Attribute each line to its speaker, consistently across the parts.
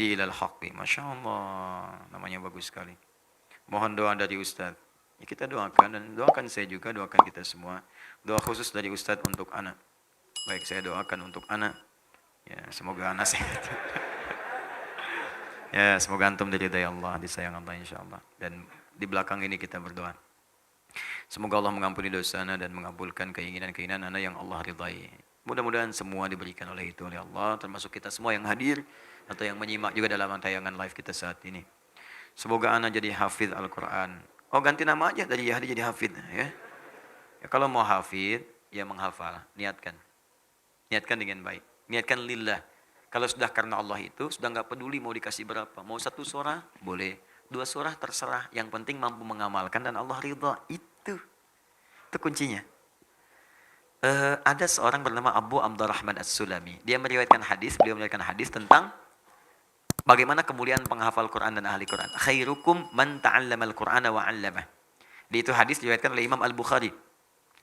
Speaker 1: Wahdi ilal haqqi. Masya Allah, namanya bagus sekali. Mohon doa dari Ustadz. Ya, kita doakan dan doakan saya juga, doakan kita semua. Doa khusus dari Ustadz untuk anak. Baik, saya doakan untuk anak. Ya, semoga anak sehat. Ya, semoga antum diridai Allah, disayang Allah insyaallah. Dan di belakang ini kita berdoa. Semoga Allah mengampuni dosa ana dan mengabulkan keinginan-keinginan ana yang Allah ridai. Mudah-mudahan semua diberikan oleh itu oleh Allah, termasuk kita semua yang hadir atau yang menyimak juga dalam tayangan live kita saat ini. Semoga ana jadi hafidz Al-Quran. Oh, ganti nama aja dari Yahdi jadi hafidz ya. Ya, kalau mau hafidz, ya menghafal, niatkan. Niatkan dengan baik. Niatkan lillah. Kalau sudah karena Allah itu, sudah nggak peduli mau dikasih berapa. Mau 1 surah, boleh. 2 surah terserah. Yang penting mampu mengamalkan dan Allah ridha. Itu kuncinya. Ada seorang bernama Abu Abdurrahman As-Sulami. Beliau meriwayatkan hadis tentang bagaimana kemuliaan penghafal Quran dan ahli Quran. Khairukum man ta'allamal Qur'ana wa 'allamah. Di itu hadis diriwayatkan oleh Imam Al-Bukhari.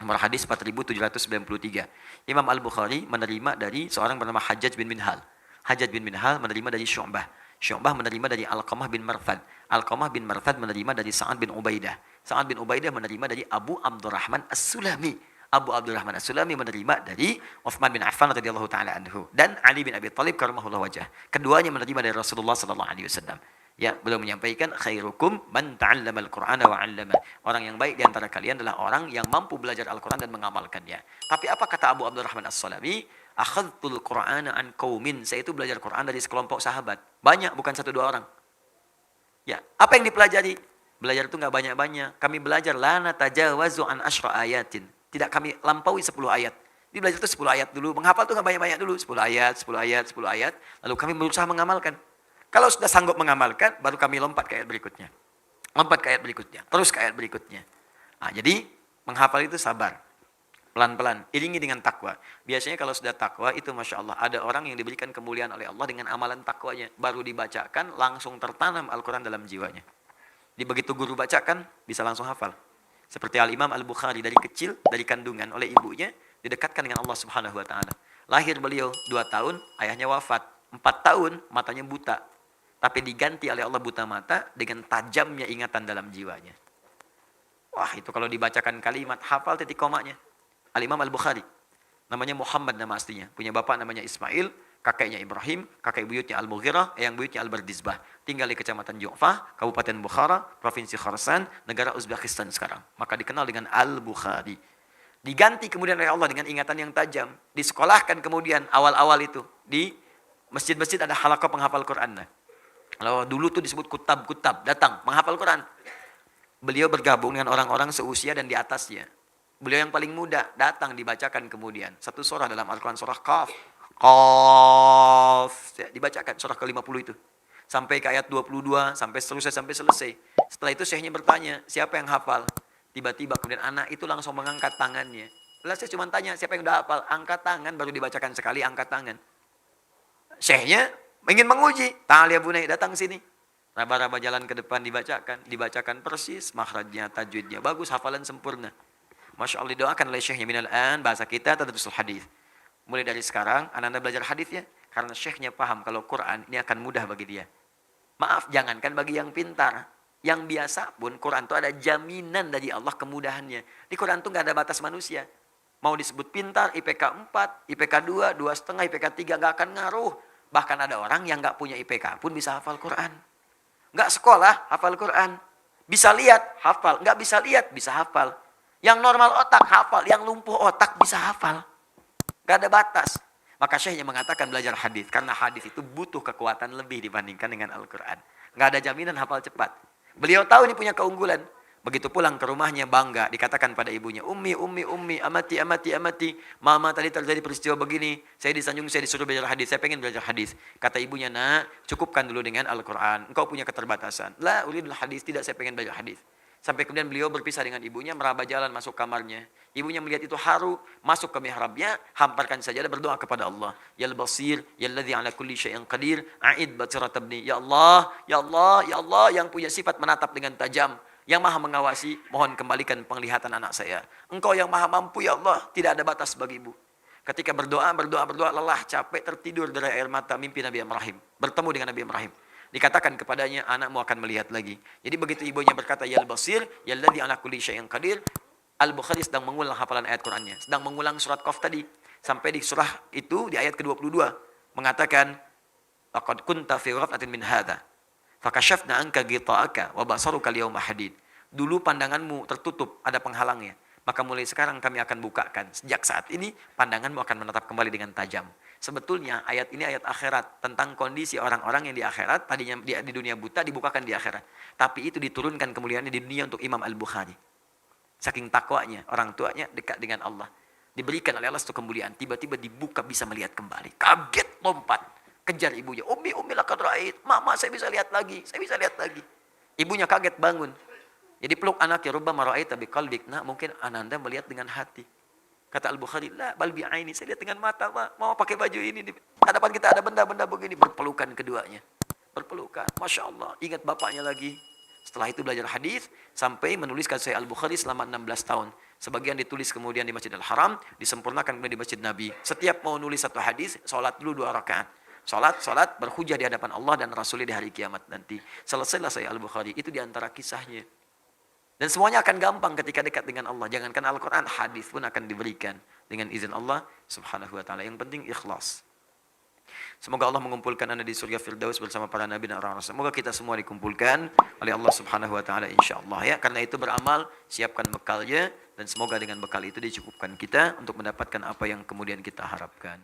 Speaker 1: Nomor hadis 4793. Imam Al-Bukhari menerima dari seorang bernama Hajjaj bin Minhal. Hajjaj bin Minhal menerima dari Syu'bah. Syu'bah menerima dari Alqamah bin Marthad. Alqamah bin Marthad menerima dari Sa'ad bin Ubaidah. Sa'ad bin Ubaidah menerima dari Abu Abdurrahman As-Sulami. Abu Abdurrahman As-Sulami menerima dari Utsman bin Affan radhiyallahu taala anhu dan Ali bin Abi Thalib karamahullah wajah. Keduanya menerima dari Rasulullah sallallahu alaihi wasallam. Ya, beliau menyampaikan khairukum man ta'allamal Qur'ana wa 'allama. Orang yang baik di antara kalian adalah orang yang mampu belajar Al-Qur'an dan mengamalkannya. Tapi apa kata Abu Abdurrahman As-Sulami? Akhadtul Qur'ana an qaumin. Saya itu belajar Quran dari sekelompok sahabat. Banyak, bukan 1-2 orang. Ya, apa yang dipelajari? Belajar itu enggak banyak-banyak. Kami belajar la natajawazu an asyra ayatin. Tidak kami lampaui 10 ayat. Dia belajar itu 10 ayat dulu. Menghafal itu enggak banyak-banyak dulu. 10 ayat, 10 ayat, 10 ayat. Lalu kami berusaha mengamalkan. Kalau sudah sanggup mengamalkan, baru kami lompat ke ayat berikutnya. Lompat ke ayat berikutnya. Terus ke ayat berikutnya. Nah, jadi menghafal itu sabar. Pelan-pelan, iringi dengan takwa. Biasanya kalau sudah takwa itu Masya Allah, ada orang yang diberikan kemuliaan oleh Allah dengan amalan takwanya. Baru dibacakan, langsung tertanam Al-Quran dalam jiwanya. Di begitu guru bacakan, bisa langsung hafal. Seperti Al-Imam Al-Bukhari, dari kecil, dari kandungan oleh ibunya, didekatkan dengan Allah Subhanahu Wa Ta'ala. Lahir beliau 2 tahun, ayahnya wafat. 4 tahun, matanya buta. Tapi diganti oleh Allah buta mata dengan tajamnya ingatan dalam jiwanya. Wah, itu kalau dibacakan kalimat, hafal titik komanya. Al-Imam Al-Bukhari. Namanya Muhammad nama aslinya. Punya bapak namanya Ismail, kakeknya Ibrahim, kakek buyutnya Al-Mughirah, yang buyutnya Al-Bardizbah. Tinggal di Kecamatan Ju'fah, Kabupaten Bukhara, Provinsi Khorasan, negara Uzbekistan sekarang. Maka dikenal dengan Al-Bukhari. Diganti kemudian oleh Allah dengan ingatan yang tajam. Disekolahkan kemudian awal-awal itu. Di masjid-masjid ada halaqah penghafal Quran. Kalau dulu tuh disebut kutab-kutab, datang menghafal Quran. Beliau bergabung dengan orang-orang seusia dan di atasnya. Beliau yang paling muda, datang dibacakan kemudian. 1 surah dalam Al-Quran, surah Qaf. Qaf. Ya, dibacakan surah ke-50 itu. Sampai ke ayat 22, sampai seterusnya, sampai selesai. Setelah itu syekhnya bertanya, siapa yang hafal? Tiba-tiba kemudian anak itu langsung mengangkat tangannya. Lalu saya cuma tanya, siapa yang udah hafal? Angkat tangan, baru dibacakan sekali, angkat tangan. Syekhnya ingin menguji. Ta'al ya bunai, datang sini. Raba-raba jalan ke depan dibacakan persis, makhrajnya, tajwidnya bagus, hafalan sempurna. Masya Allah, didoakan oleh syekhnya minal an, bahasa kita tadrusul hadis. Mulai dari sekarang, anak-anak belajar hadis ya, karena syekhnya paham kalau Quran ini akan mudah bagi dia. Maaf, jangankan bagi yang pintar, yang biasa pun Quran itu ada jaminan dari Allah kemudahannya. Di Quran itu nggak ada batas manusia. Mau disebut pintar, IPK 4, IPK 2, 2,5, IPK 3 nggak akan ngaruh. Bahkan ada orang yang nggak punya IPK pun bisa hafal Quran. Nggak sekolah, hafal Quran. Bisa lihat, hafal. Nggak bisa lihat, bisa hafal. Yang normal otak hafal, yang lumpuh otak bisa hafal. Gak ada batas. Maka syekhnya mengatakan belajar hadis karena hadis itu butuh kekuatan lebih dibandingkan dengan Al-Quran. Gak ada jaminan hafal cepat. Beliau tahu ini punya keunggulan. Begitu pulang ke rumahnya bangga, dikatakan pada ibunya, ummi, amati, amati, amati. Mama tadi terjadi peristiwa begini, saya disanjung, saya disuruh belajar hadis, saya pengen belajar hadis. Kata ibunya, nak, cukupkan dulu dengan Al-Quran. Engkau punya keterbatasan. La, uridul hadis, tidak, saya pengen belajar hadis. Sampai kemudian beliau berpisah dengan ibunya, meraba jalan masuk kamarnya. Ibunya melihat itu haru, masuk ke mihrabnya, hamparkan sajadah, berdoa kepada Allah. Ya Al-Basir, Ya Alladhi ala kulli syai'in qadir, a'id basirat abni. Ya Allah, Ya Allah, Ya Allah, yang punya sifat menatap dengan tajam, yang maha mengawasi, mohon kembalikan penglihatan anak saya. Engkau yang maha mampu, Ya Allah, tidak ada batas bagimu. Ketika berdoa, lelah, capek, tertidur dari air mata, mimpi Nabi Ibrahim. Bertemu dengan Nabi Ibrahim. Dikatakan kepadanya, anakmu akan melihat lagi. Jadi begitu ibunya berkata, Yal Basir, Yalladhi ala kulli syai'in qadir, Al-Bukhari sedang mengulang hafalan ayat Qur'annya. Sedang mengulang surat Qaf tadi. Sampai di surah itu, di ayat ke-22. Mengatakan, Laqad kunta fi ghaflatin min hadha. Fakashafna anka ghita'aka wa basaruka al-yawma hadid. Dulu pandanganmu tertutup, ada penghalangnya. Maka mulai sekarang kami akan bukakan. Sejak saat ini, pandanganmu akan menatap kembali dengan tajam. Sebetulnya ayat ini ayat akhirat. Tentang kondisi orang-orang yang di akhirat, tadinya di dunia buta, dibukakan di akhirat. Tapi itu diturunkan kemuliaannya di dunia untuk Imam Al-Bukhari. Saking takwanya, orang tuanya dekat dengan Allah. Diberikan oleh Allah satu kemuliaan. Tiba-tiba dibuka bisa melihat kembali. Kaget, lompat. Kejar ibunya. Umi laqad ra'ait. Mama, saya bisa lihat lagi. Saya bisa lihat lagi. Ibunya kaget bangun. Jadi peluk anaknya. Rubbama ra'aita biqalbik. Nah, mungkin ananda melihat dengan hati. Kata Al-Bukhari, la bal bi'aini. Saya lihat dengan mata, Ma. Mau pakai baju ini. Di hadapan kita ada benda-benda begini. Berpelukan keduanya. Berpelukan. Masya Allah. Ingat bapaknya lagi. Setelah itu belajar hadis sampai menuliskan Sahih Al-Bukhari selama 16 tahun. Sebagian ditulis kemudian di Masjid Al-Haram, disempurnakan kemudian di Masjid Nabi. Setiap mau nulis satu hadis, sholat dulu 2 rakaat. Sholat, berhujah di hadapan Allah dan Rasulnya di hari kiamat nanti. Selesailah Sahih Al-Bukhari. Itu di antara kisahnya. Dan semuanya akan gampang ketika dekat dengan Allah. Jangankan Al-Quran, hadis pun akan diberikan dengan izin Allah subhanahu wa ta'ala. Yang penting ikhlas. Semoga Allah mengumpulkan anda di surga Firdaus bersama para nabi dan orang-orang. Semoga kita semua dikumpulkan oleh Allah subhanahu wa ta'ala insyaAllah ya. Karena itu beramal, siapkan bekalnya. Dan semoga dengan bekal itu dicukupkan kita untuk mendapatkan apa yang kemudian kita harapkan.